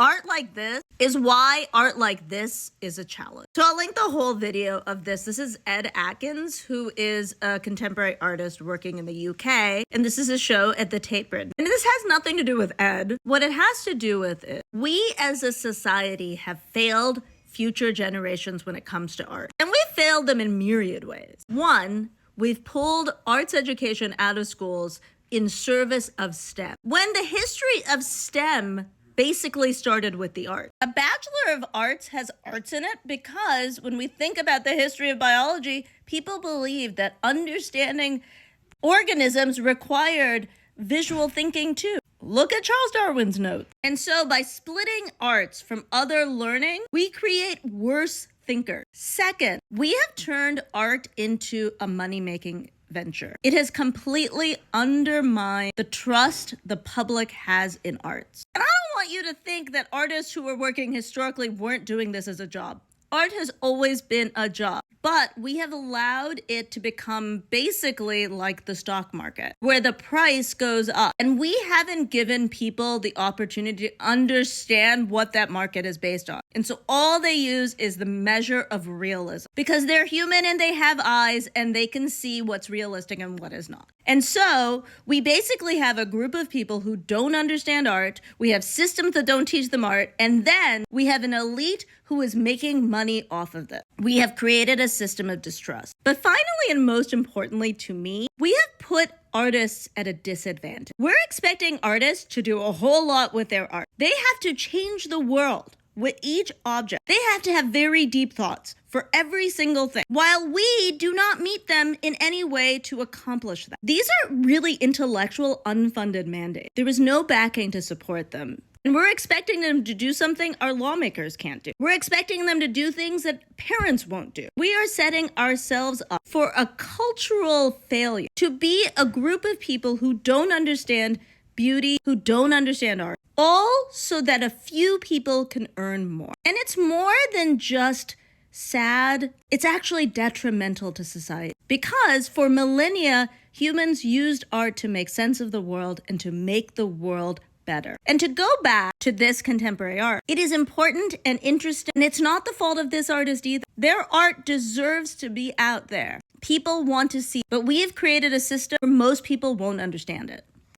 Art like this is why art like this is a challenge. So I'll link the whole video of this. This is Ed Atkins, who is a contemporary artist working in the UK. And this is a show at the Tate Britain. And this has nothing to do with Ed. What it has to do with is we as a society have failed future generations when it comes to art. And we failed them in myriad ways. One, we've pulled arts education out of schools in service of STEM. When the history of STEM basically started with the art. A Bachelor of Arts has arts in it because when we think about the history of biology, people believed that understanding organisms required visual thinking too. Look at Charles Darwin's notes. And so by splitting arts from other learning, we create worse thinkers. Second, we have turned art into a money-making venture. It has completely undermined the trust the public has in arts. And I don't want you to think that artists who were working historically weren't doing this as a job. Art has always been a job, but we have allowed it to become basically like the stock market, where the price goes up. And we haven't given people the opportunity to understand what that market is based on. And so all they use is the measure of realism, because they're human and they have eyes and they can see what's realistic and what is not. And so we basically have a group of people who don't understand art. We have systems that don't teach them art. And then we have an elite who is making money off of this. We have created a system of distrust. But finally, and most importantly to me, we have put artists at a disadvantage. We're expecting artists to do a whole lot with their art. They have to change the world with each object. They have to have very deep thoughts for every single thing, while we do not meet them in any way to accomplish that. These are really intellectual, unfunded mandates. There is no backing to support them. And we're expecting them to do something our lawmakers can't do. We're expecting them to do things that parents won't do. We are setting ourselves up for a cultural failure, to be a group of people who don't understand beauty, who don't understand art, all so that a few people can earn more. And it's more than just sad. It's actually detrimental to society, because for millennia, humans used art to make sense of the world and to make the world better. And to go back to this contemporary art, it is important and interesting, and it's not the fault of this artist either. Their art deserves to be out there. People want to see, but we have created a system where most people won't understand it.